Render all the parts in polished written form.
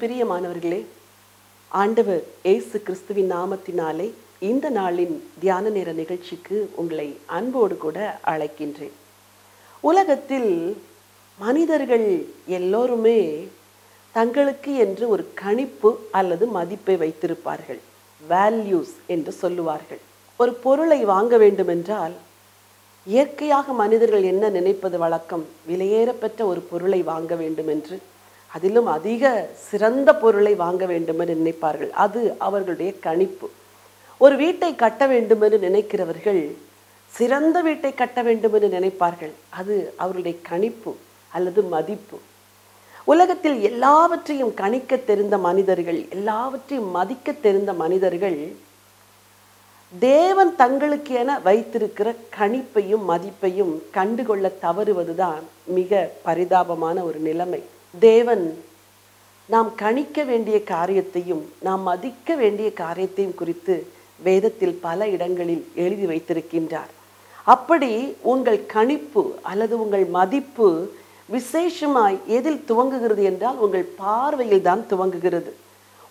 பிரியமானவர்களே, ஆண்டவர் இயேசு கிறிஸ்துவின் நாமத்தினாலே இந்த நாளின் தியான நேர நிகழ்ச்சிக்கு உங்களை அன்போடு கூட அழைக்கின்றேன். உலகத்தில் மனிதர்கள் எல்லோருமே தங்களுக்கு என்று ஒரு கணிப்பு அல்லது மதிப்பை வைத்திருப்பார்கள். வேல்யூஸ் என்று சொல்லுவார்கள். ஒரு பொருளை வாங்க வேண்டுமென்றால் இயற்கையாக மனிதர்கள் என்ன நினைப்பது வழக்கம்? விலையேறப்பெற்ற ஒரு பொருளை வாங்க வேண்டும் என்று, அதிலும் அதிக சிறந்த பொருளை வாங்க வேண்டும் என்று நினைப்பார்கள். அது அவர்களுடைய கணிப்பு. ஒரு வீட்டை கட்ட வேண்டும் என்று நினைக்கிறவர்கள் சிறந்த வீட்டை கட்ட வேண்டும் என்று நினைப்பார்கள். அது அவர்களுடைய கணிப்பு அல்லது மதிப்பு. உலகத்தில் எல்லாவற்றையும் கணிக்க தெரிந்த மனிதர்கள், எல்லாவற்றையும் மதிக்க தெரிந்த மனிதர்கள் தேவன் தங்களுக்கு என வைத்திருக்கிற கணிப்பையும் மதிப்பையும் கண்டுகொள்ள தவறுவதுதான் மிக பரிதாபமான ஒரு நிலைமை. தேவன் நாம் கணிக்க வேண்டிய காரியத்தையும் நாம் மதிக்க வேண்டிய காரியத்தையும் குறித்து வேதத்தில் பல இடங்களில் எழுதி வைத்திருக்கின்றார். அப்படி உங்கள் கணிப்பு அல்லது உங்கள் மதிப்பு விசேஷமாய் எதில் துவங்குகிறது என்றால் உங்கள் பார்வையில் தான் துவங்குகிறது.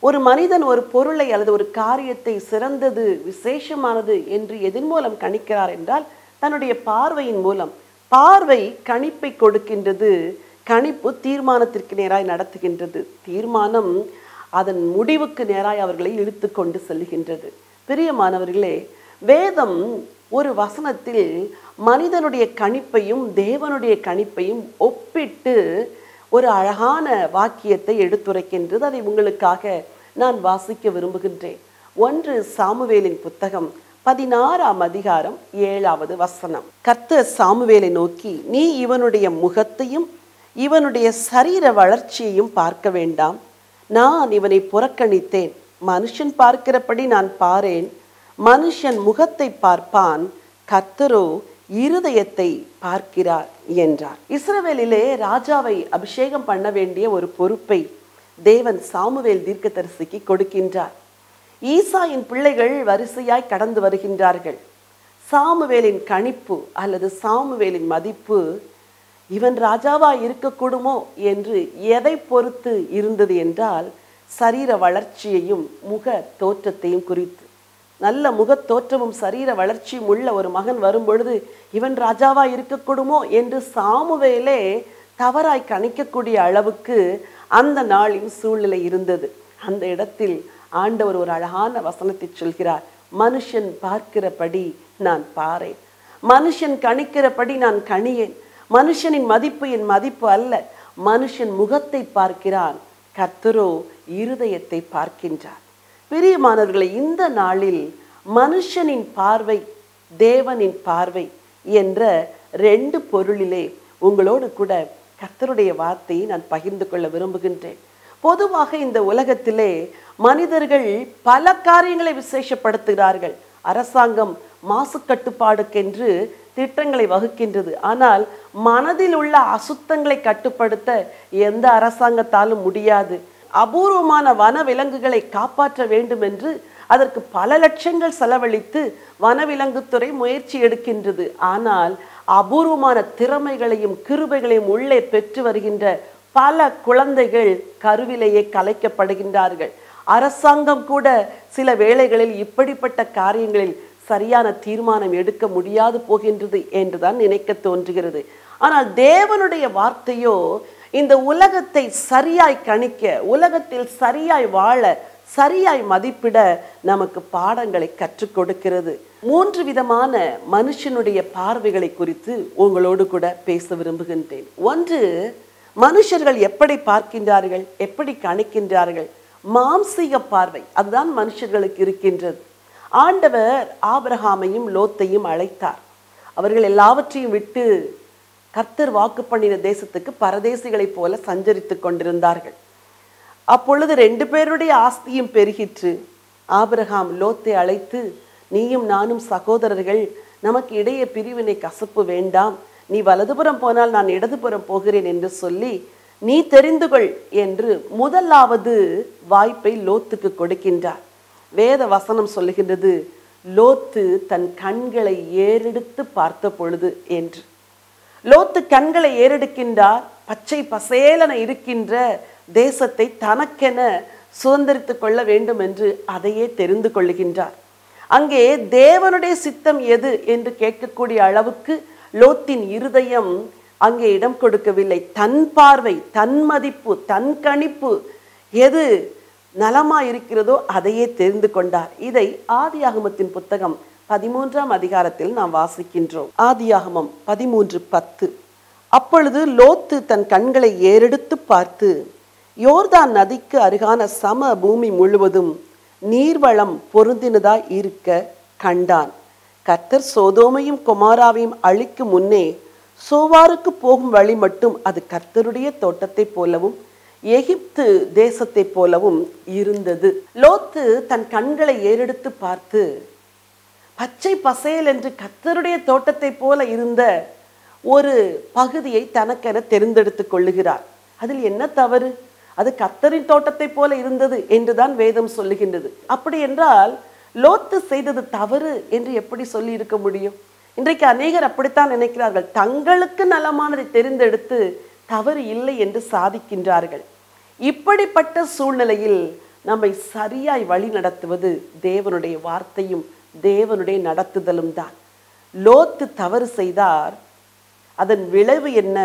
ஒரு மனிதன் ஒரு பொருளை அல்லது ஒரு காரியத்தை சிறந்தது, விசேஷமானது என்று எதன் மூலம் கணிக்கிறார் என்றால் தன்னுடைய பார்வையின் மூலம். பார்வை கணிப்பை கொடுக்கின்றது, கணிப்பு தீர்மானத்திற்கு நேராய் நடத்துகின்றது, தீர்மானம் அதன் முடிவுக்கு நேராய் அவர்களை இழுத்து கொண்டு செல்கின்றது. பிரியமானவர்களே, வேதம் ஒரு வசனத்தில் மனிதனுடைய கணிப்பையும் தேவனுடைய கணிப்பையும் ஒப்பிட்டு ஒரு அழகான வாக்கியத்தை எடுத்துரைக்கின்றது. அதை உங்களுக்காக நான் வாசிக்க விரும்புகின்றேன். 1 சாமுவேலின் புத்தகம் 16ஆம் அதிகாரம் 7வது வசனம். கர்த்தர் சாமுவேலை நோக்கி, நீ இவனுடைய முகத்தையும் இவனுடைய சரீர வளர்ச்சியையும் பார்க்க வேண்டாம். நான் இவனை புறக்கணித்தேன். மனுஷன் பார்க்கிறபடி நான் பாரேன். மனுஷன் முகத்தை பார்ப்பான், கர்த்தரோ இருதயத்தை பார்க்கிறார் என்றார். இஸ்ரவேலிலே ராஜாவை அபிஷேகம் பண்ண வேண்டிய ஒரு பொறுப்பை தேவன் சாமுவேல் தீர்க்கதரிசிக்கு கொடுக்கின்றார். ஈசாயின் பிள்ளைகள் வரிசையாய் கடந்து வருகின்றார்கள். சாமுவேலின் கணிப்பு அல்லது சாமுவேலின் மதிப்பு இவன் ராஜாவா இருக்கக்கூடுமோ என்று எதை பொறுத்து இருந்தது என்றால் சரீர வளர்ச்சியையும் முக தோற்றத்தையும் குறித்து. நல்ல முக தோற்றமும் சரீர வளர்ச்சியும் உள்ள ஒரு மகன் வரும்பொழுது இவன் ராஜாவா இருக்கக்கூடுமோ என்று சாமுவேலே தவறாய் கணிக்கக்கூடிய அளவுக்கு அந்த நாளின் சூழ்நிலை இருந்தது. அந்த இடத்தில் ஆண்டவர் ஒரு அழகான வசனத்தை சொல்கிறார். மனுஷன் பார்க்கிறபடி நான் பாரேன், மனுஷன் கணிக்கிறபடி நான் கணியேன். மனுஷனின் மதிப்பு என் மதிப்பு அல்ல. மனுஷன் முகத்தை பார்க்கிறான், கர்த்தரோ இருதயத்தை பார்க்கின்றார். பிரியமானவர்களை, இந்த நாளில் மனுஷனின் பார்வை தேவனின் பார்வை என்ற 2 பொருளிலே உங்களோடு கூட கர்த்தருடைய வார்த்தையை நான் பகிர்ந்து கொள்ள விரும்புகின்றேன். பொதுவாக இந்த உலகத்திலே மனிதர்கள் பல காரியங்களை விசேஷப்படுத்துகிறார்கள். அரசாங்கம் மாசு கட்டுப்பாடுக்கென்று திட்டங்களை வகுக்கின்றது. ஆனால் மனதில் உள்ள அசுத்தங்களை கட்டுப்படுத்த எந்த அரசாங்கத்தாலும் முடியாது. அபூர்வமான வன விலங்குகளை காப்பாற்ற வேண்டும் என்று அதற்கு பல லட்சங்கள் செலவழித்து வனவிலங்குத்துறை முயற்சி எடுக்கின்றது. ஆனால் அபூர்வமான திறமைகளையும் கிருபைகளையும் உள்ளே பெற்று வருகின்ற பல குழந்தைகள் கருவிலேயே கலைக்கப்படுகின்றார்கள். அரசாங்கம் கூட சில வேளைகளில் இப்படிப்பட்ட காரியங்களில் சரியான தீர்மானம் எடுக்க முடியாது போகின்றது என்றுதான் நினைக்க தோன்றுகிறது. ஆனால் தேவனுடைய வார்த்தையோ இந்த உலகத்தை சரியாய் கணிக்க, உலகத்தில் சரியாய் வாழ, சரியாய் மதிப்பிட நமக்கு பாடங்களை கற்றுக் கொடுக்கிறது. 3 விதமான மனுஷனுடைய பார்வைகளை குறித்து உங்களோடு கூட பேச விரும்புகின்றேன். 1, மனுஷர்கள் எப்படி பார்க்கின்றார்கள், எப்படி கணிக்கின்றார்கள்? மாம்சீக பார்வை, அதுதான் மனுஷர்களுக்கு இருக்கின்றது. ஆண்டவர் ஆபிரகாமையும் லோத்தையும் அழைத்தார். அவர்கள் எல்லாவற்றையும் விட்டு கர்த்தர் வாக்கு பண்ணின தேசத்துக்கு பரதேசிகளைப் போல சஞ்சரித்து கொண்டிருந்தார்கள். அப்பொழுது 2 பேருடைய ஆஸ்தியும் பெருகிற்று. ஆபிரகாம் லோத்தை அழைத்து, நீயும் நானும் சகோதரர்கள், நமக்கு இடையே பிரிவினை கசப்பு வேண்டாம், நீ வலதுபுறம் போனால் நான் இடதுபுறம் போகிறேன் என்று சொல்லி நீ தெரிந்து கொள் என்று முதலாவது வாய்ப்பை லோத்துக்கு கொடுக்கின்றார். வேத வசனம் சொல்லுகின்றது, லோத்து தன் கண்களை ஏறெடுத்து பார்த்த பொழுது என்று. லோத்து கண்களை ஏறெடுக்கின்றார். பச்சை பசேலென இருக்கின்ற தேசத்தை தனக்கென சுதந்திரித்துக் கொள்ள வேண்டும் என்று அதையே தெரிந்து கொள்ளுகின்றார். அங்கே தேவனுடைய சித்தம் எது என்று கேட்கக்கூடிய அளவுக்கு லோத்தின் இருதயம் அங்கே இடம் கொடுக்கவில்லை. தன் பார்வை, தன் மதிப்பு, தன் கணிப்பு எது நலமா இருக்கிறதோ அதையே தெரிந்து கொண்டார். இதை ஆதியாகமத்தின் புத்தகம் 13ஆம் அதிகாரத்தில் நாம் வாசிக்கின்றோம். ஆதியாகமம் 13:10. அப்பொழுது லோத்து தன் கண்களை ஏறெடுத்து பார்த்து யோர்தான் நதிக்கு அருகான சம பூமி முழுவதும் நீர்வளம் பொருந்தினதாய் இருக்க கண்டான். கர்த்தர் சோதோமையும் கொமாராவையும் அழிக்கும் முன்னே சோவாருக்கு போகும் வழி மட்டும் அது கர்த்தருடைய தோட்டத்தை போலவும் எகிப்து தேசத்தை போலவும் இருந்தது. லோத்து தன் கண்களை ஏறெடுத்து பார்த்து பச்சை பசேல் என்று கர்த்தருடைய தோட்டத்தை போல இருந்த ஒரு பகுதியை தனக்கென தெரிந்தெடுத்துக் கொள்ளுகிறார். அதில் என்ன தவறு? அது கர்த்தரின் தோட்டத்தை போல இருந்தது என்றுதான் வேதம் சொல்லுகின்றது. அப்படி என்றால் லோத்து செய்தது தவறு என்று எப்படி சொல்லி இருக்க முடியும்? இன்றைக்கு அநேகர் அப்படித்தான் நினைக்கிறார்கள். தங்களுக்கு நலமானதை தெரிந்தெடுத்து தவறு இல்லை என்று சாதிக்கின்றார்கள். இப்படிப்பட்ட சூழ்நிலையில் நம்மை சரியாய் வழி நடத்துவது தேவனுடைய வார்த்தையும் தேவனுடைய நடத்துதலும் தான். லோத்து தவறு செய்தார். அதன் விளைவு என்ன?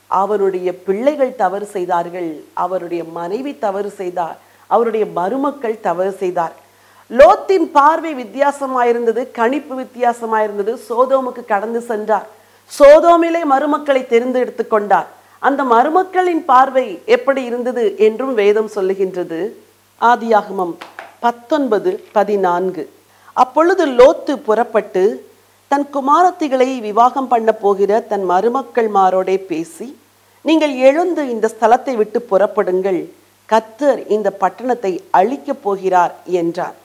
அவருடைய பிள்ளைகள் தவறு செய்தார்கள், அவருடைய மனைவி தவறு செய்தார், அவருடைய மருமக்கள் தவறு செய்தார். லோத்தின் பார்வை வித்தியாசமாயிருந்தது, கணிப்பு வித்தியாசமாயிருந்தது. சோதோமுக்கு கடந்து சென்றார். சோதோமிலே மருமக்களை தெரிந்தெடுத்து கொண்டார். அந்த மருமக்களின் பார்வை எப்படி இருந்தது என்றும் வேதம் சொல்லுகின்றது. ஆதியாகமம் 19:14. அப்பொழுது லோத்து புறப்பட்டு தன் குமாரத்திகளை விவாகம் பண்ண போகிற தன் மருமக்கள்மாரோடே பேசி, நீங்கள் எழுந்து இந்த ஸ்தலத்தை விட்டு புறப்படுங்கள், கர்த்தர் இந்த பட்டணத்தை அழிக்கப் போகிறார் என்றான்.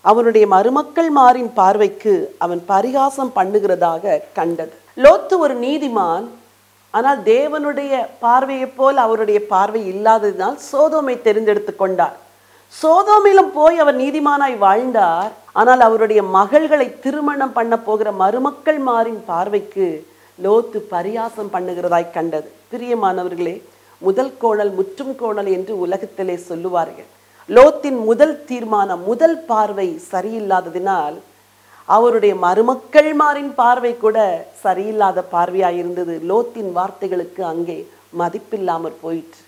அவனுடைய மருமக்கள்மாரின் பார்வைக்கு அவன் பரிகாசம் பண்ணுகிறதாக கண்டது. லோத்து ஒரு நீதிமான். ஆனால் தேவனுடைய பார்வையை போல் அவருடைய பார்வை இல்லாததினால் சோதோமை தெரிந்தெடுத்து கொண்டார். சோதோமிலும் போய் அவர் நீதிமானாய் வாழ்ந்தார். ஆனால் அவருடைய மகள்களை திருமணம் பண்ண போகிற மருமக்கள்மாரின் பார்வைக்கு லோத்து பரியாசம் பண்ணுகிறதாய் கண்டது. பிரியமானவர்களே, முதல் கோணல் முற்றும் கோணல் என்று உலகத்திலே சொல்லுவார்கள். லோத்தின் முதல் தீர்மானம், முதல் பார்வை சரியில்லாததினால் அவருடைய மருமக்கள்மாரின் பார்வை கூட சரியில்லாத பார்வையாயிருந்தது. லோத்தின் வார்த்தைகளுக்கு அங்கே மதிப்பில்லாமற் போயிற்று.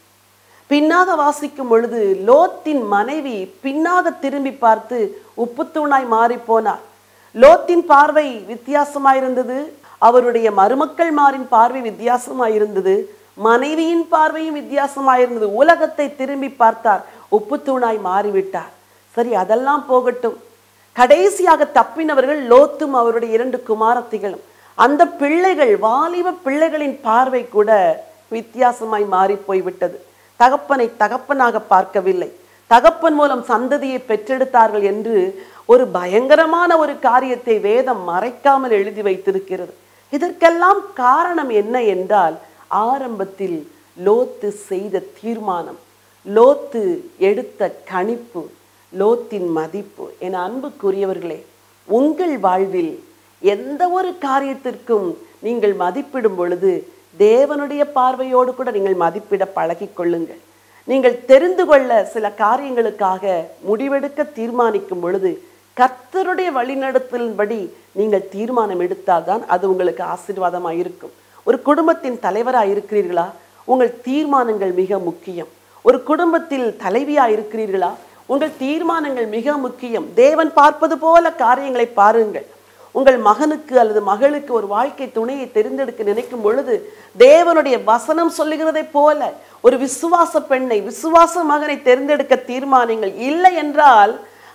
பின்னாக வாசிக்கும் பொழுது லோத்தின் மனைவி பின்னாக திரும்பி பார்த்து உப்புத்தூணாய் மாறி போனார். லோத்தின் பார்வை வித்தியாசமாயிருந்தது, அவருடைய மருமக்கள்மாரின் பார்வை வித்தியாசமாயிருந்தது, மனைவியின் பார்வையும் வித்தியாசமாயிருந்தது. உலகத்தை திரும்பி பார்த்தார், உப்புத்தூணாய் மாறிவிட்டார். சரி, அதெல்லாம் போகட்டும். கடைசியாக தப்பினவர்கள் லோத்தும் அவருடைய 2 குமாரத்திகளும். அந்த பிள்ளைகள், வாலிப பிள்ளைகளின் பார்வை கூட வித்தியாசமாய் மாறி போய்விட்டது. தகப்பனை தகப்பனாக பார்க்கவில்லை, தகப்பன் மூலம் சந்ததியை பெற்றெடுத்தார்கள் என்று ஒரு பயங்கரமான ஒரு காரியத்தை வேதம் மறைக்காமல் எழுதி வைத்திருக்கிறது. இதற்கெல்லாம் காரணம் என்ன என்றால், ஆரம்பத்தில் லோத்து செய்த தீர்மானம், லோத்து எடுத்த கணிப்பு, லோத்தின் மதிப்பு. என் அன்புக்குரியவர்களே, உங்கள் வாழ்வில் எந்த ஒரு காரியத்திற்கும் நீங்கள் மதிப்பிடும் பொழுது தேவனுடைய பார்வையோடு கூட நீங்கள் மதிப்பிட பழகி கொள்ளுங்கள். நீங்கள் தெரிந்து கொள்ள சில காரியங்களுக்காக முடிவெடுக்க தீர்மானிக்கும் பொழுது கர்த்தருடைய வழிநடத்தலின்படி நீங்கள் தீர்மானம் எடுத்தால்தான் அது உங்களுக்கு ஆசீர்வாதமாக இருக்கும். ஒரு குடும்பத்தின் தலைவராக இருக்கிறீர்களா? உங்கள் தீர்மானங்கள் மிக முக்கியம். ஒரு குடும்பத்தில் தலைவியாக இருக்கிறீர்களா? உங்கள் தீர்மானங்கள் மிக முக்கியம். தேவன் பார்ப்பது போல காரியங்களை பாருங்கள். உங்கள் மகனுக்கு அல்லது மகளுக்கு ஒரு வாழ்க்கை துணையை தெரிந்தெடுக்க நினைக்கும் பொழுது தேவனுடைய வசனம் சொல்லுகிறதை போல ஒரு விசுவாச பெண்ணை, விசுவாச மகனை தெரிந்தெடுக்க தீர்மானங்கள். இல்லை என்றால்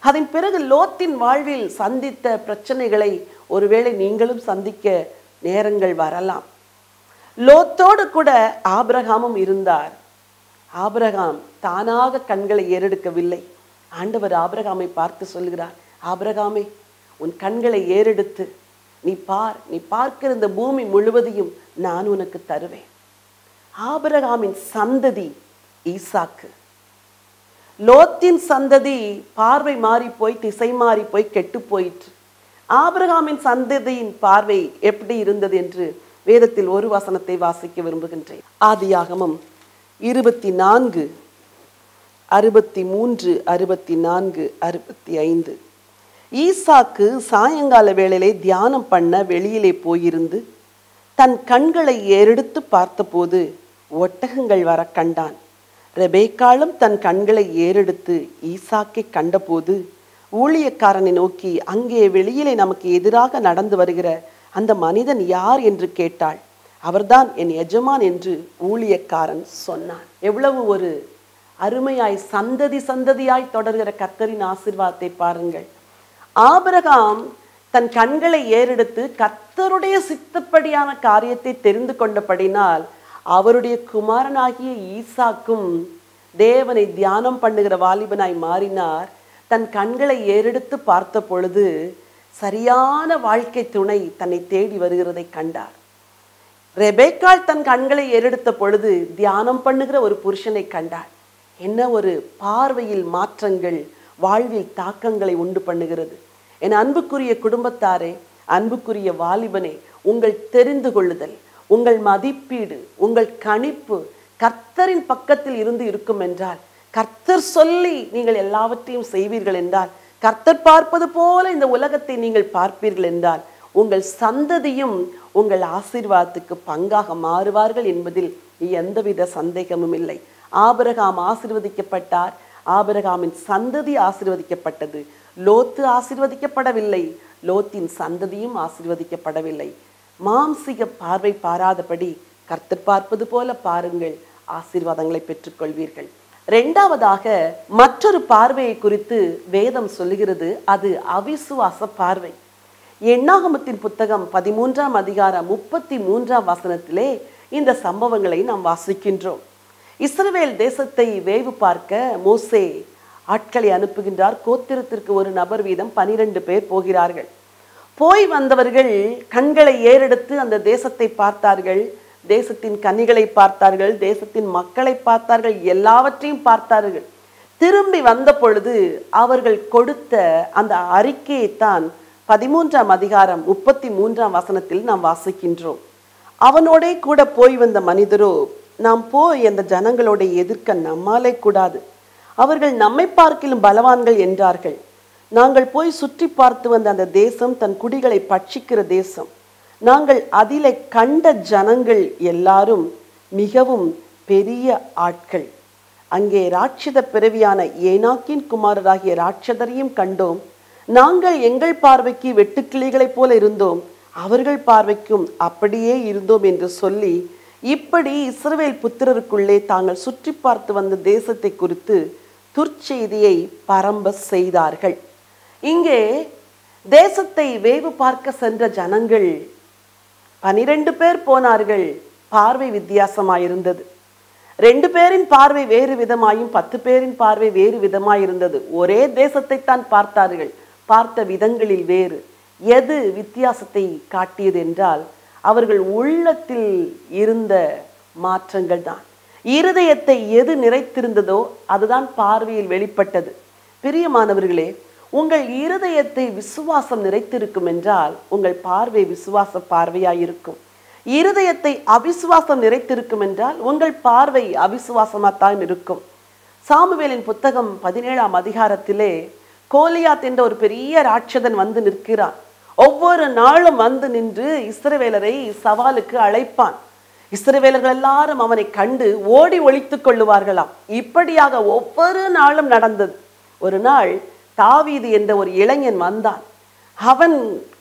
அதன் பிறகு லோத்தின் வாழ்வில் சந்தித்த பிரச்சனைகளை ஒருவேளை நீங்களும் சந்திக்க நேரங்கள் வரலாம். லோத்தோடு கூட ஆபிரகாமும் இருந்தார். ஆபிரகாம் தானாக கண்களை ஏறெடுக்கவில்லை. ஆண்டவர் ஆபிரகாமை பார்த்து சொல்கிறார், ஆபிரகாமே, உன் கண்களை ஏறெடுத்து நீ பார், நீ பார்க்கிற இந்த பூமி முழுவதையும் நான் உனக்கு தருவேன். ஆபிரகாமின் சந்ததி ஈசாக்கு. லோத்தின் சந்ததி பார்வை மாறி போய், திசை மாறி போய் கெட்டு போயிற்று. ஆபிரகாமின் சந்ததியின் பார்வை எப்படி இருந்தது என்று வேதத்தில் ஒரு வசனத்தை வாசிக்க விரும்புகின்றேன். ஆதியாகமம் 24 63, 64, 65. ஈசாக்கு சாயங்கால வேளையிலே தியானம் பண்ண வெளியிலே போயிருந்து தன் கண்களை ஏறெடுத்து பார்த்தபோது ஒட்டகங்கள் வர கண்டான். ரெபேக்காளும் தன் கண்களை ஏறெடுத்து ஈசாக்கை கண்டபோது ஊழியக்காரனை நோக்கி, அங்கே வெளியிலே நமக்கு எதிராக நடந்து வருகிற அந்த மனிதன் யார் என்று கேட்டாள். அவர்தான் என் எஜமான் என்று ஊழியக்காரன் சொன்னான். எவ்வளவு ஒரு அருமையாய் சந்ததி சந்ததியாய் தொடர்கிற கர்த்தரின் ஆசீர்வாதத்தை பாருங்கள். ஆபிரகாம் தன் கண்களை ஏறெடுத்து கர்த்தருடைய சித்தப்படியான காரியத்தை தெரிந்து கொண்டபடினால் அவருடைய குமாரனாகிய ஈசாக்கும் தேவனை தியானம் பண்ணுகிற வாலிபனாய் மாறினார். தன் கண்களை ஏறெடுத்து பார்த்த பொழுது சரியான வாழ்க்கை துணை தன்னை தேடி வருகிறதை கண்டார். ரெபேக்காள் தன் கண்களை ஏறெடுத்த பொழுது தியானம் பண்ணுகிற ஒரு புருஷனை கண்டாள். என்ன ஒரு பார்வையில் மாற்றங்கள் வாழ்வில் தாக்கங்களை உண்டு பண்ணுகிறது. என் அன்புக்குரிய குடும்பத்தாரே, அன்புக்குரிய வாலிபனே, உங்கள் தெரிந்து கொள்ளுதல், உங்கள் மதிப்பீடு, உங்கள் கணிப்பு கர்த்தரின் பக்கத்தில் இருந்து இருக்கும் என்றால், கர்த்தர் சொல்லி நீங்கள் எல்லாவற்றையும் செய்வீர்கள் என்றால், கர்த்தர் பார்ப்பது போல இந்த உலகத்தை நீங்கள் பார்ப்பீர்கள் என்றால், உங்கள் சந்ததியும் உங்கள் ஆசீர்வாதத்துக்கு பங்காக மாறுவார்கள் என்பதில் எந்தவித சந்தேகமும் இல்லை. ஆபிரகாம் ஆசீர்வதிக்கப்பட்டார். ஆபிரகாமின் சந்ததி ஆசீர்வதிக்கப்பட்டது. லோத்து ஆசீர்வதிக்கப்படவில்லை. லோத்தின் சந்ததியும் ஆசீர்வதிக்கப்படவில்லை. மாம்சிக பார்வை பாராதபடி கர்த்தர் பார்ப்பது போல பாருங்கள், ஆசீர்வாதங்களை பெற்றுக்கொள்வீர்கள். இரண்டாவதாக மற்றொரு பார்வையை குறித்து வேதம் சொல்லுகிறது. அது அவிசுவாச பார்வை. எண்ணாகமத்தின் புத்தகம் 13ஆம் அதிகாரம் 33ஆம் வசனத்திலே இந்த சம்பவங்களை நாம் வாசிக்கின்றோம். இஸ்ரவேல் தேசத்தை வேவு பார்க்க மோசே ஆட்களை அனுப்புகின்றார். கோத்திரத்திற்கு ஒரு நபர் வீதம் 12 பேர் போகிறார்கள். போய் வந்தவர்கள் கண்களை ஏறெடுத்து அந்த தேசத்தை பார்த்தார்கள். தேசத்தின் கனிகளை பார்த்தார்கள். தேசத்தின் மக்களை பார்த்தார்கள். எல்லாவற்றையும் பார்த்தார்கள். திரும்பி வந்த பொழுது அவர்கள் கொடுத்த அந்த அறிக்கையைத்தான் 13ஆம் அதிகாரம் 33ஆம் வசனத்தில் நாம் வாசிக்கின்றோம். அவனோடே கூட போய் வந்த மனிதரோ, நாம் போய் அந்த ஜனங்களோட எதிர்க்க நம்மாலே கூடாது, அவர்கள் நம்மை பார்க்கிலும் பலவான்கள் என்றார்கள். நாங்கள் போய் சுற்றி பார்த்து வந்த அந்த தேசம் தன் குடிகளை பட்சிக்கிற தேசம். நாங்கள் அதிலே கண்ட ஜனங்கள் எல்லாரும் மிகவும் பெரிய ஆட்கள். அங்கே ராட்சத பிறவியான ஏனாக்கின் குமாரராகிய ராட்சதரையும் கண்டோம். நாங்கள் எங்கள் பார்வைக்கு வெட்டுக்கிளிகளைப் போல இருந்தோம், அவர்கள் பார்வைக்கும் அப்படியே இருந்தோம் என்று சொல்லி, இப்படி இஸ்ரவேல் புத்திரருக்குள்ளே தாங்கள் சுற்றி பார்த்து வந்த தேசத்தை குறித்து துர்ச்செய்தியை பரம்ப செய்தார்கள். இங்கே தேசத்தை வேவு பார்க்க சென்ற ஜனங்கள் 12 பேர் போனார்கள். பார்வை வித்தியாசமாயிருந்தது. 2 பேரின் பார்வை வேறு விதமாயும் 10 பேரின் பார்வை வேறு விதமாயிருந்தது. ஒரே தேசத்தை தான் பார்த்தார்கள், பார்த்த விதங்களில் வேறு. எது வித்தியாசத்தை காட்டியது என்றால், அவர்கள் உள்ளத்தில் இருந்த மாற்றங்கள் தான். இருதயத்தை எது நிறைத்திருந்ததோ அதுதான் பார்வையில் வெளிப்பட்டது. பிரியமானவர்களே, உங்கள் இருதயத்தை விசுவாசம் நிறைத்திருக்கும் என்றால் உங்கள் பார்வை விசுவாச பார்வையாயிருக்கும். இருதயத்தை அவிசுவாசம் நிறைத்திருக்கும் என்றால் உங்கள் பார்வை அவிசுவாசமாத்தான் இருக்கும். சாமுவேலின் புத்தகம் 17ஆம் அதிகாரத்திலே கோலியாத் என்ற ஒரு பெரிய ராட்சதன் வந்து நிற்கிறான். ஒவ்வொரு நாளும் வந்து நின்று இஸ்ரவேலரை சவாலுக்கு அழைப்பான். இஸ்ரவேலர்கள் எல்லாரும் அவனை கண்டு ஓடி ஒளித்துக் கொள்ளுவார்களாம். இப்படியாக ஒவ்வொரு நாளும் நடந்தது. ஒரு நாள் தாவீது என்ற ஒரு இளைஞன் வந்தான். அவன்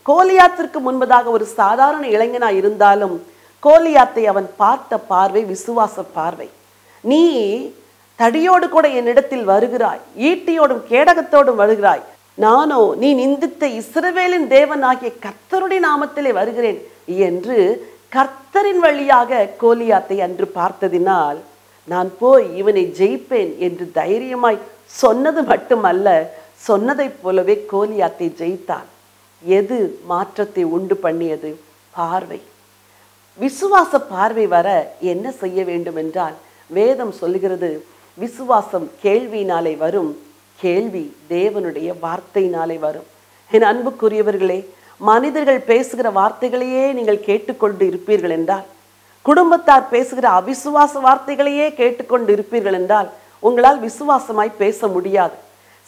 கோலியாத்திற்கு முன்பதாக ஒரு சாதாரண இளைஞனாய் இருந்தாலும் கோலியாத்தை அவன் பார்த்த பார்வை விசுவாச பார்வை. நீ தடியோடு கூட என்னிடத்தில் வருகிறாய், ஈட்டியோடும் கேடகத்தோடும் வருகிறாய், நானோ நீ நிந்தித்த இஸ்ரவேலின் தேவன் ஆகிய கர்த்தருடைய நாமத்திலே வருகிறேன் என்று கர்த்தரின் வழியாக கோலியாத்தை அன்று பார்த்ததினால், நான் போய் இவனை ஜெயிப்பேன் என்று தைரியமாய் சொன்னது மட்டுமல்ல, சொன்னதைப் போலவே கோலியாத்தை ஜெயித்தான். எது மாற்றத்தை உண்டு பண்ணியது? பார்வை. விசுவாச பார்வை வர என்ன செய்ய வேண்டும் என்றால், வேதம் சொல்லுகிறது, விசுவாசம் கேள்வியினாலே வரும், கேள்வி தேவனுடைய வார்த்தையினாலே வரும். என் அன்புக்குரியவர்களே, மனிதர்கள் பேசுகிற வார்த்தைகளையே நீங்கள் கேட்டுக்கொண்டு இருப்பீர்கள் என்றால், குடும்பத்தார் பேசுகிற அவிசுவாச வார்த்தைகளையே கேட்டுக்கொண்டு இருப்பீர்கள் என்றால், உங்களால் விசுவாசமாய் பேச முடியாது.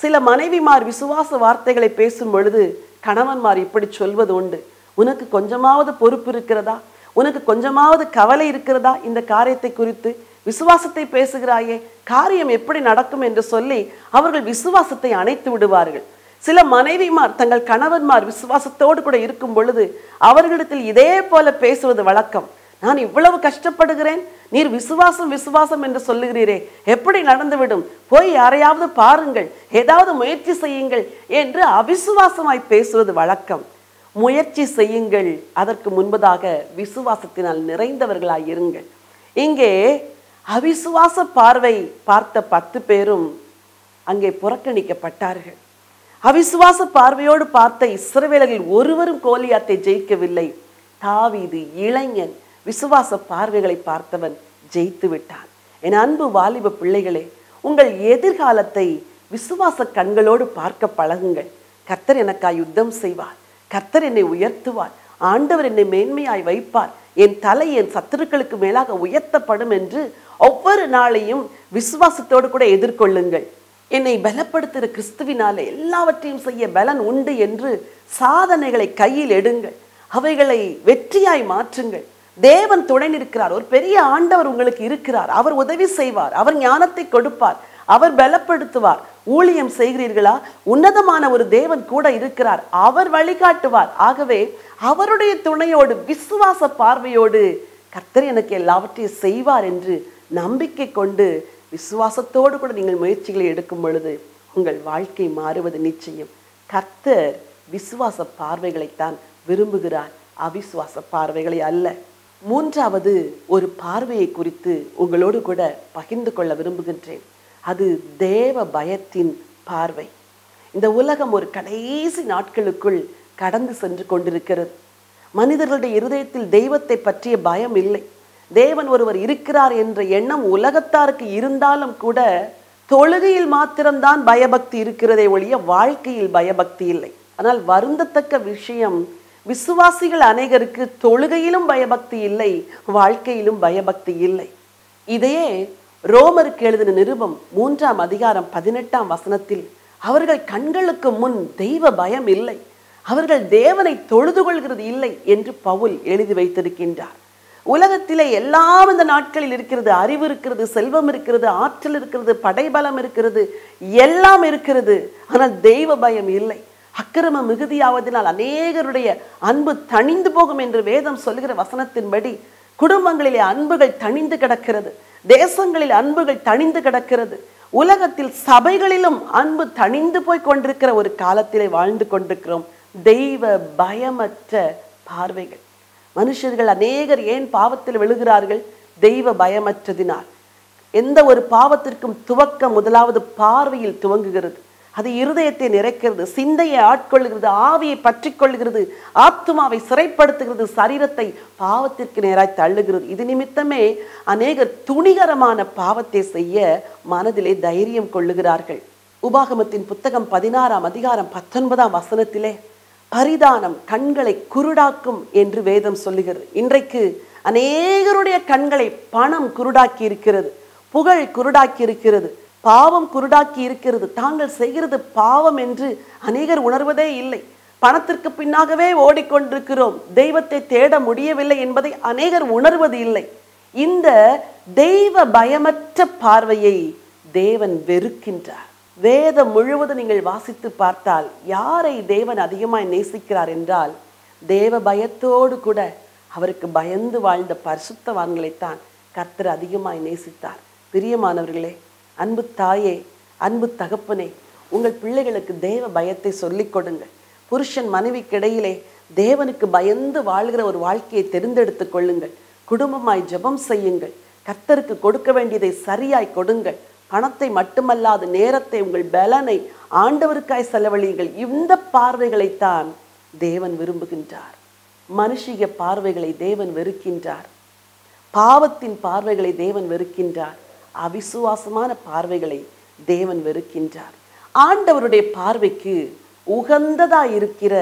சில மனைவிமார் விசுவாச வார்த்தைகளை பேசும் பொழுது கணவன்மார் இப்படி சொல்வது உண்டு, உனக்கு கொஞ்சமாவது பொறுப்பு இருக்கிறதா, உனக்கு கொஞ்சமாவது கவலை இருக்கிறதா, இந்த காரியத்தை குறித்து விசுவாசத்தை பேசுகிறாயே, காரியம் எப்படி நடக்கும் என்று சொல்லி அவர்கள் விசுவாசத்தை அணைத்து விடுவார்கள். சில மனைவிமார் தங்கள் கணவன்மார் விசுவாசத்தோடு கூட இருக்கும் பொழுது அவர்களிடத்தில் இதே போல பேசுவது வழக்கம். நான் இவ்வளவு கஷ்டப்படுகிறேன், நீர் விசுவாசம் விசுவாசம் என்று சொல்லுகிறீரே, எப்படி நடந்துவிடும், போய் யாரையாவது பாருங்கள், ஏதாவது முயற்சி செய்யுங்கள் என்று அவிசுவாசமாய் பேசுவது வழக்கம். முயற்சி செய்யுங்கள், அதற்கு முன்பதாக விசுவாசத்தினால் நிறைந்தவர்களாய் இருங்கள். இங்கே அவிசுவாச பார்வை பார்த்த 10 பேரும் அங்கே புறக்கணிக்கப்பட்டார்கள். அவிசுவாச பார்வையோடு பார்த்த இஸ்ரவேலரில் ஒருவரும் கோலியாத்தை ஜெயிக்கவில்லை. தாவீது இளைஞன், விசுவாச பார்வைகளை பார்த்தவன் ஜெயித்து விட்டான். என் அன்பு வாலிப பிள்ளைகளே, உங்கள் எதிர்காலத்தை விசுவாச கண்களோடு பார்க்க பழகுங்கள். கர்த்தர் எனக்காய் யுத்தம் செய்வார், கர்த்தர் என்னை உயர்த்துவார், ஆண்டவர் என்னை மேன்மையாய் வைப்பார், என் தலை என் சத்துருக்களுக்கு மேலாக உயர்த்தப்படும் என்று ஒவ்வொரு நாளையும் விசுவாசத்தோடு கூட எதிர்கொள்ளுங்கள். என்னை பலப்படுத்துகிற கிறிஸ்துவினாலே எல்லாவற்றையும் செய்ய பலன் உண்டு என்று சாதனைகளை கையில் எடுங்கள், அவைகளை வெற்றியாய் மாற்றுங்கள். தேவன் துணை நிற்கிறார், ஒரு பெரிய ஆண்டவர் உங்களுக்கு இருக்கிறார், அவர் உதவி செய்வார், அவர் ஞானத்தை கொடுப்பார், அவர் பலப்படுத்துவார். ஊழியம் செய்கிறீர்களா, உன்னதமான ஒரு தேவன் கூட இருக்கிறார், அவர் வழிகாட்டுவார். ஆகவே அவருடைய துணையோடு விசுவாச பார்வையோடு கர்த்தர் எனக்கு எல்லாவற்றையும் செய்வார் என்று நம்பிக்கை கொண்டு விசுவாசத்தோடு கூட நீங்கள் முயற்சிகளை எடுக்கும் பொழுது உங்கள் வாழ்க்கை மாறுவது நிச்சயம். கர்த்தர் விசுவாச பார்வைகளைத்தான் விரும்புகிறார், அவிசுவாச பார்வைகளை அல்ல. மூன்றாவது ஒரு பார்வையை குறித்து உங்களோடு கூட பகிர்ந்து கொள்ள விரும்புகின்றேன். அது தேவ பயத்தின் பார்வை. இந்த உலகம் ஒரு கடைசி நாட்களுக்குள் கடந்து சென்று கொண்டிருக்கிறது. மனிதர்களுடைய இருதயத்தில் தெய்வத்தை பற்றிய பயம் இல்லை. தேவன் ஒருவர் இருக்கிறார் என்ற எண்ணம் உலகத்தாருக்கு இருந்தாலும் கூட தொழுகையில் மாத்திரம்தான் பயபக்தி இருக்கிறதே ஒழிய வாழ்க்கையில் பயபக்தி இல்லை. ஆனால் வருந்தத்தக்க விஷயம், விசுவாசிகள் அநேகருக்கு தொழுகையிலும் பயபக்தி இல்லை, வாழ்க்கையிலும் பயபக்தி இல்லை. இதையே ரோமருக்கு எழுதின நிருபம் 3ஆம் அதிகாரம் 18ஆம் வசனத்தில் அவர்கள் கண்களுக்கு முன் தெய்வ பயம் இல்லை, அவர்கள் தேவனை தொழுது கொள்கிறது இல்லை என்று பவுல் எழுதி வைத்திருக்கின்றார். உலகத்திலே எல்லாம் இந்த நாட்களில் இருக்கிறது. அறிவு இருக்கிறது, செல்வம் இருக்கிறது, ஆற்றல் இருக்கிறது, படைபலம் இருக்கிறது, எல்லாம் இருக்கிறது. ஆனால் தெய்வ பயம் இல்லை. அக்கிரம மிகுதியாவதினால் அநேகருடைய அன்பு தணிந்து போகும் என்று வேதம் சொல்கிற வசனத்தின்படி குடும்பங்களிலே அன்புகள் தணிந்து கிடக்கிறது, தேசங்களில் அன்புகள் தணிந்து கிடக்கிறது, உலகத்தில் சபைகளிலும் அன்பு தணிந்து போய் கொண்டிருக்கிற ஒரு காலத்திலே வாழ்ந்து கொண்டிருக்கிறோம். தெய்வ பயமற்ற பார்வைகள். மனுஷர்கள் அநேகர் ஏன் பாவத்தில் விழுகிறார்கள்? தெய்வ பயமற்றதினால். எந்த ஒரு பாவத்திற்கும் துவக்கம் முதலாவது பார்வையில் துவங்குகிறது. அது இருதயத்தை நிறைக்கிறது, சிந்தையை ஆட்கொள்கிறது, ஆவியை பற்றி கொள்கிறது, ஆத்துமாவை சிறைப்படுத்துகிறது, சரீரத்தை பாவத்திற்கு நேராய் தள்ளுகிறது. இது நிமித்தமே அநேகர் துணிகரமான பாவத்தை செய்ய மனதிலே தைரியம் கொள்ளுகிறார்கள். உபாகமத்தின் புத்தகம் 16ஆம் அதிகாரம் 19ஆம் வசனத்திலே பரிதானம் கண்களை குருடாக்கும் என்று வேதம் சொல்லுகிறது. இன்றைக்கு அநேகருடைய கண்களை பணம் குருடாக்கி இருக்கிறது, புகழ் குருடாக்கி இருக்கிறது, பாவம் குருடாக்கி இருக்கிறது. தாங்கள் செய்கிறது பாவம் என்று அநேகர் உணர்வதே இல்லை. பணத்திற்கு பின்னாகவே ஓடிக்கொண்டிருக்கிறோம், தெய்வத்தை தேட முடியவில்லை என்பதை அநேகர் உணர்வது இல்லை. இந்த தெய்வ பயமற்ற பார்வையை தேவன் வெறுக்கின்றார். வேதம் முழுவதும் நீங்கள் வாசித்து பார்த்தால் யாரை தேவன் அதிகமாய் நேசிக்கிறார் என்றால், தேவ பயத்தோடு கூட அவருக்கு பயந்து வாழ்ந்த பரிசுத்தவான்களைத்தான் கர்த்தர் அதிகமாய் நேசித்தார். பிரியமானவர்களே, அன்பு தாயே, அன்பு தகப்பனே, உங்கள் பிள்ளைகளுக்கு தேவ பயத்தை சொல்லிக் கொடுங்கள். புருஷன் மனைவிக்கிடையிலே தேவனுக்கு பயந்து வாழ்கிற ஒரு வாழ்க்கையை தெரிந்தெடுத்து கொள்ளுங்கள். குடும்பமாய் ஜெபம் செய்யுங்கள். கர்த்தருக்கு கொடுக்க வேண்டியதை சரியாய் கொடுங்கள். பணத்தை மட்டுமல்லாது நேரத்தை, உங்கள் பலனை ஆண்டவருக்காய் செலவழியுங்கள். இந்த பார்வைகளைத்தான் தேவன் விரும்புகின்றார். மனுஷிய பார்வைகளை தேவன் வெறுக்கின்றார். பாவத்தின் பார்வைகளை தேவன் வெறுக்கின்றார். அவிசுவாசமான பார்வைகளை தேவன் வெறுக்கின்றார். ஆண்டவருடைய பார்வைக்கு உகந்ததாய் இருக்கிற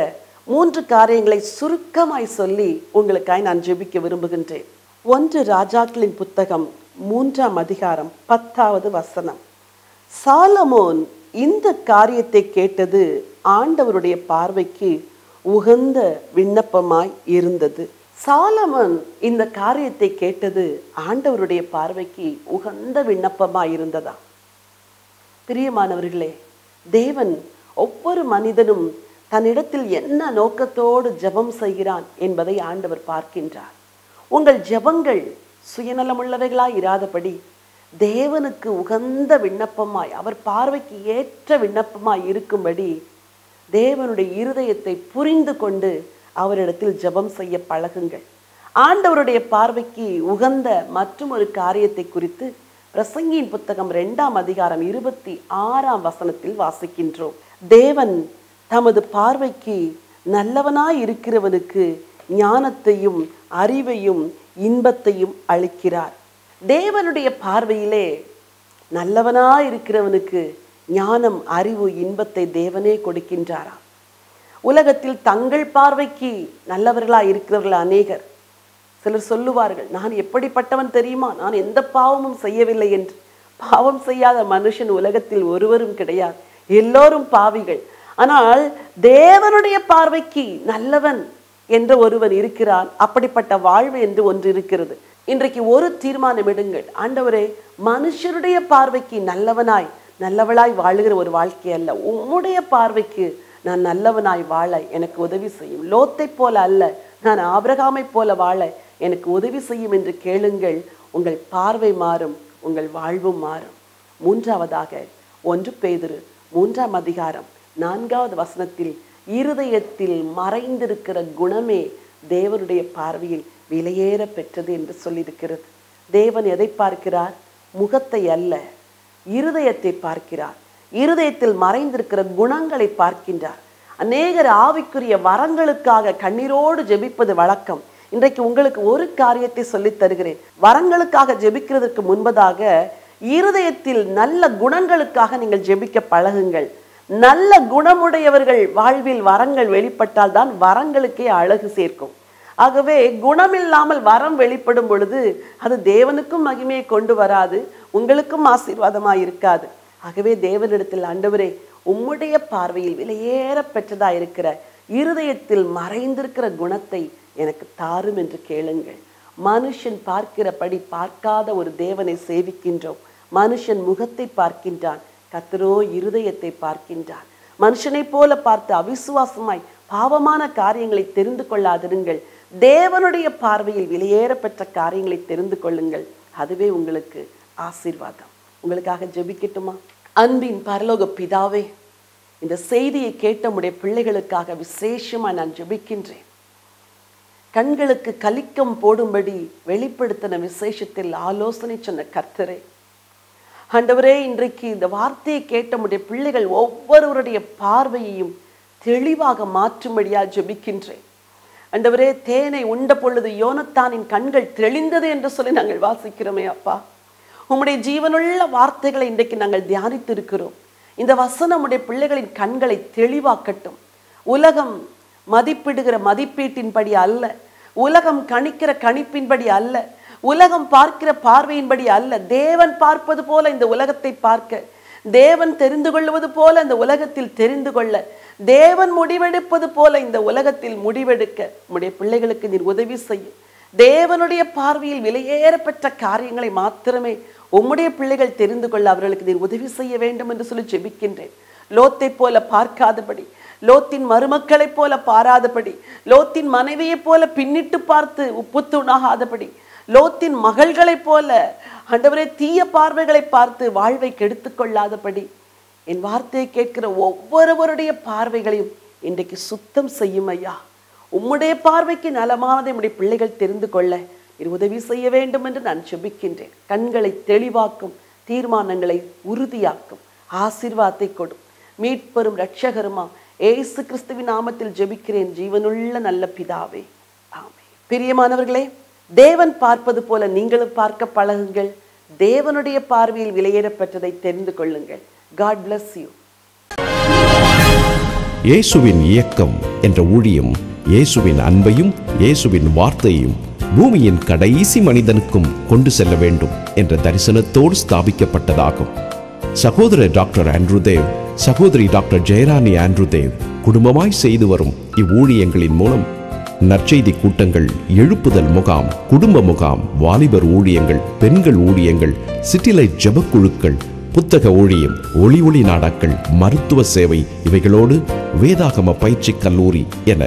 3 காரியங்களை சுருக்கமாய் சொல்லி உங்களுக்காய் நான் ஜெபிக்க விரும்புகின்றேன். 1 ராஜாக்களின் புத்தகம் 3ஆம் அதிகாரம் 10வது வசனம். சாலமோன் இந்த காரியத்தை கேட்டது ஆண்டவருடைய பார்வைக்கு உகந்த விண்ணப்பமாய் இருந்தது. சாலமோன் இந்த காரியத்தை கேட்டது ஆண்டவருடைய பார்வைக்கு உகந்த விண்ணப்பமாய் இருந்ததா? பிரியமானவர்களே, தேவன் ஒவ்வொரு மனிதனும் தன்னிடத்தில் என்ன நோக்கத்தோடு ஜெபம் செய்கிறான் என்பதை ஆண்டவர் பார்க்கின்றார். உங்கள் ஜெபங்கள் சுயநலமுள்ளவைகளாய் இராதபடி தேவனுக்கு உகந்த விண்ணப்பமாய், அவர் பார்வைக்கு ஏற்ற விண்ணப்பமாய் இருக்கும்படி தேவனுடைய இருதயத்தை புரிந்து கொண்டு அவரிடத்தில் ஜெபம் செய்ய பழகுங்கள். ஆண்டவருடைய பார்வைக்கு உகந்த மற்றும் ஒரு காரியத்தை குறித்து பிரசங்கியின் புத்தகம் 2ஆம் அதிகாரம் 26ஆம் வசனத்தில் வாசிக்கின்றோம். தேவன் தமது பார்வைக்கு நல்லவனாய் இருக்கிறவனுக்கு ஞானத்தையும் அறிவையும் இன்பத்தையும் அளிக்கிறார். தேவனுடைய பார்வையிலே நல்லவனாய் இருக்கிறவனுக்கு ஞானம், அறிவு, இன்பத்தை தேவனே கொடுக்கின்றாராம். உலகத்தில் தங்கள் பார்வைக்கு நல்லவர்களாய் இருக்கிறவர்கள் அநேகர். சிலர் சொல்லுவார்கள், நான் எப்படிப்பட்டவன் தெரியுமா, நான் எந்த பாவமும் செய்யவில்லை என்று. பாவம் செய்யாத மனுஷன் உலகத்தில் ஒருவரும் கிடையாது, எல்லோரும் பாவிகள். ஆனால் தேவனுடைய பார்வைக்கு நல்லவன் என்ற ஒருவன் இருக்கிறான். அப்படிப்பட்ட வாழ்வு என்று ஒன்று இருக்கிறது. இன்றைக்கு ஒரு தீர்மானம் எடுங்கள். ஆண்டவரே, மனுஷருடைய பார்வைக்கு நல்லவனாய் நல்லவளாய் வாழுகிற ஒரு வாழ்க்கை அல்ல, உம்முடைய பார்வைக்கு நான் நல்லவனாய் வாழ எனக்கு உதவி செய்யும். லோத்தை போல அல்ல, நான் ஆபிரகாமை போல வாழ எனக்கு உதவி செய்யும் என்று கேளுங்கள். உங்கள் பார்வை மாறும், உங்கள் வாழ்வும் மாறும். மூன்றாவதாக 1 பேதுரு 3ஆம் அதிகாரம் 4வது வசனத்தில் இருதயத்தில் மறைந்திருக்கிற குணமே தேவனுடைய பார்வையில் விலையேற பெற்றது என்று சொல்லியிருக்கிறது. தேவன் எதை பார்க்கிறார்? முகத்தை அல்ல, இருதயத்தை பார்க்கிறார். இருதயத்தில் மறைந்திருக்கிற குணங்களை பார்க்கின்றார். அநேகர் ஆவிக்குரிய வரங்களுக்காக கண்ணீரோடு ஜெபிப்பது வழக்கம். இன்றைக்கு உங்களுக்கு ஒரு காரியத்தை சொல்லித் தருகிறேன். வரங்களுக்காக ஜெபிக்கிறதுக்கு முன்பதாக இருதயத்தில் நல்ல குணங்களுக்காக நீங்கள் ஜெபிக்க பழகுங்கள். நல்ல குணமுடையவர்கள் வாழ்வில் வரங்கள் வெளிப்பட்டால் தான் வரங்களுக்கே அழகு சேர்க்கும். ஆகவே குணமில்லாமல் வரம் வெளிப்படும் பொழுது அது தேவனுக்கும் மகிமையை கொண்டு வராது, உங்களுக்கும் ஆசீர்வாதமாய் இருக்காது. ஆகவே தேவனிடத்தில், ஆண்டவரே, உம்முடைய பார்வையில் விலையேற பெற்றதா இருக்கிற இருதயத்தில் மறைந்திருக்கிற குணத்தை எனக்கு தாரும் என்று கேளுங்கள். மனுஷன் பார்க்கிறபடி பார்க்காத ஒரு தேவனை சேவிக்கின்றோம். மனுஷன் முகத்தை பார்க்கின்றான், கர்த்தரோ இருதயத்தை பார்க்கின்றான். மனுஷனை போல பார்த்து அவிசுவாசமாய் பாவமான காரியங்களை தெரிந்து கொள்ளாதிருங்கள். தேவனுடைய பார்வையில் விலையேற பெற்ற காரியங்களை தெரிந்து கொள்ளுங்கள். அதுவே உங்களுக்கு ஆசீர்வாதம். உங்களுக்காக ஜெபிக்கட்டுமா? அன்பின் பரலோக பிதாவே, இந்த செய்தியை கேட்ட உம்முடைய பிள்ளைகளுக்காக விசேஷமா நான் ஜெபிக்கின்றேன். கண்களுக்கு கலிக்கம் போடும்படி வெளிப்படுத்தின விசேஷத்தில் ஆலோசனை சொன்ன கர்த்தரே, ஆண்டவரே, இன்றைக்கு இந்த வார்த்தையை கேட்ட உம்முடைய பிள்ளைகள் ஒவ்வொருவருடைய பார்வையையும் தெளிவாக மாற்றும்படியா ஜெபிக்கின்றேன். ஆண்டவரே, தேனை உண்ட பொழுது யோனத்தானின் கண்கள் தெளிந்தது என்று சொல்லி நாங்கள் வாசிக்கிறோமே அப்பா. உம்முடைய ஜீவனுள்ள வார்த்தைகளை இன்றைக்கு நாங்கள் தியானித்து இருக்கிறோம். இந்த வசனம் உடைய பிள்ளைகளின் கண்களை தெளிவாக்கட்டும். உலகம் மதிப்பிடுகிற மதிப்பீட்டின்படி அல்ல, உலகம் கணிக்கிற கணிப்பின்படி அல்ல, உலகம் பார்க்கிற பார்வையின்படி அல்ல, தேவன் பார்ப்பது போல இந்த உலகத்தை பார்க்க, தேவன் தெரிந்து கொள்வது போல இந்த உலகத்தில் தெரிந்து கொள்ள, தேவன் முடிவெடுப்பது போல இந்த உலகத்தில் முடிவெடுக்க உம்முடைய பிள்ளைகளுக்கு நீர் உதவி செய்யும். தேவனுடைய பார்வையில் விலையேற பெற்ற காரியங்களை மாத்திரமே உம்முடைய பிள்ளைகள் தெரிந்து கொள்ள அவர்களுக்கு நீர் உதவி செய்ய வேண்டும் என்று சொல்லி ஜெபிக்கின்றேன். லோத்தை போல பார்க்காதபடி, லோத்தின் மருமக்களைப் போல பாராதபடி, லோத்தின் மனைவியைப் போல பின்னிட்டு பார்த்து உப்பு தூணாகாதபடி, லோத்தின் மகள்களைப் போல ஆண்டவரே தீய பார்வைகளை பார்த்து வாழ்வை கெடுத்து கொள்ளாதபடி, என் வார்த்தையை கேட்கிற ஒவ்வொருவருடைய பார்வைகளையும் இன்றைக்கு சுத்தம் செய்யும் ஐயா. உம்முடைய பார்வைக்கு நலமானதை உம்முடைய பிள்ளைகள் தெரிந்து கொள்ள இது உதவி செய்ய வேண்டும் என்று நான் ஜெபிக்கின்றேன். கண்களை தெளிவாக்கும், தீர்மானங்களை உறுதியாக்கும், ஆசீர்வாதத்தை கொடும். மீட்பெரும் இரட்சகருமா இயேசு கிறிஸ்துவின் நாமத்தில் ஜெபிக்கிறேன் ஜீவனுள்ள நல்ல பிதாவே, ஆமென். பிரியமானவர்களே, தேவன் பார்ப்பது போல நீங்களும் பார்க்க பழகுங்கள். தேவனுடைய பார்வையில் விலையேற பெற்றதை தெரிந்து கொள்ளுங்கள். God bless you. இயேசுவின் இயக்கம் என்ற ஊழியம் இயேசுவின் அன்பையும் இயேசுவின் வார்த்தையையும் பூமியின் கடைசி மனிதனுக்கும் கொண்டு செல்ல வேண்டும் என்ற தரிசனத்தோடு ஸ்தாபிக்கப்பட்டதாகும். சகோதரர் டாக்டர் ஆண்ட்ரூ தேவ், சகோதரி டாக்டர் ஜெயராணி ஆண்ட்ரூ தேவ் குடும்பமாய் செய்து வரும் இவ்வூழியங்களின் மூலம் நற்செய்தி கூட்டங்கள், எழுப்புதல் முகாம், குடும்ப முகாம், வாலிபர் ஊழியங்கள், பெண்கள் ஊழியங்கள், சிட்டிலைட் ஜெபக்குழுக்கள், புத்தக ஊழியம், ஒளி நாடாக்கள், மருத்துவ சேவை, இவைகளோடு வேதாகம பயிற்சி கல்லூரி என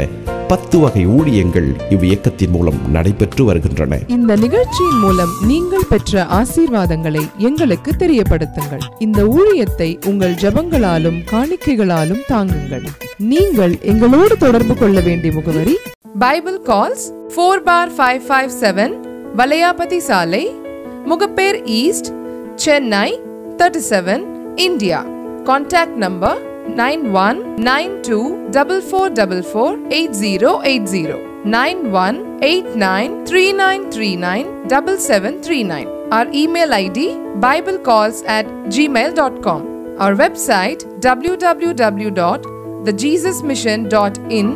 10 வகை ஊழியங்கள் இவ்வியக்கத்தின் மூலம் நடைபெற்று வருகின்றன. இந்த நிகழ்ச்சியின் மூலம் நீங்கள் பெற்ற ஆசீர்வாதங்களை எங்களுக்கு தெரியப்படுத்துங்கள். இந்த ஊழியத்தை உங்கள் ஜெபங்களாலும் காணிக்கைகளாலும் தாங்குங்கள். நீங்கள் எங்களோடு தொடர்பு கொள்ள வேண்டிய முகவரி பைபிள் கால்ஸ் 4/557 வலையாபதி சாலை, Mogappair east, Chennai 37, India. Contact number 919244448080 918939397739. Our email ID biblecalls@gmail.com. Our website www.thejesusmission.in,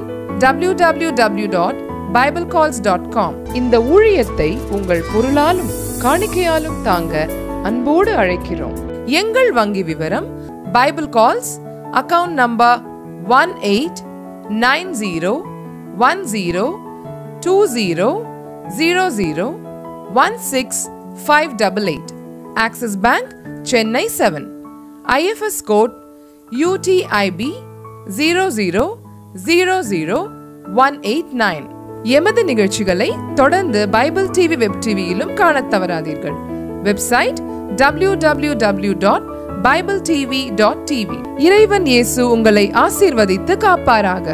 www.biblecalls.com. இந்த ஊழியத்தை உங்கள் பொருளாலும் காணிக்கையாலும் தாங்க அன்போடு அழைக்கிறோம். எங்கள் வங்கி விவரம் Bible calls account number 189020001658, Axis bank, Chennai 7, IFS code UTIB 0000189. எமது நிகழ்ச்சிகளை தொடர்ந்து பைபிள் டிவி வெப் டிவியிலும் காணத் தவறாதீர்கள். Website www.bibletv.tv. இறைவன் இயேசு உங்களை ஆசீர்வதித்து காப்பாராக.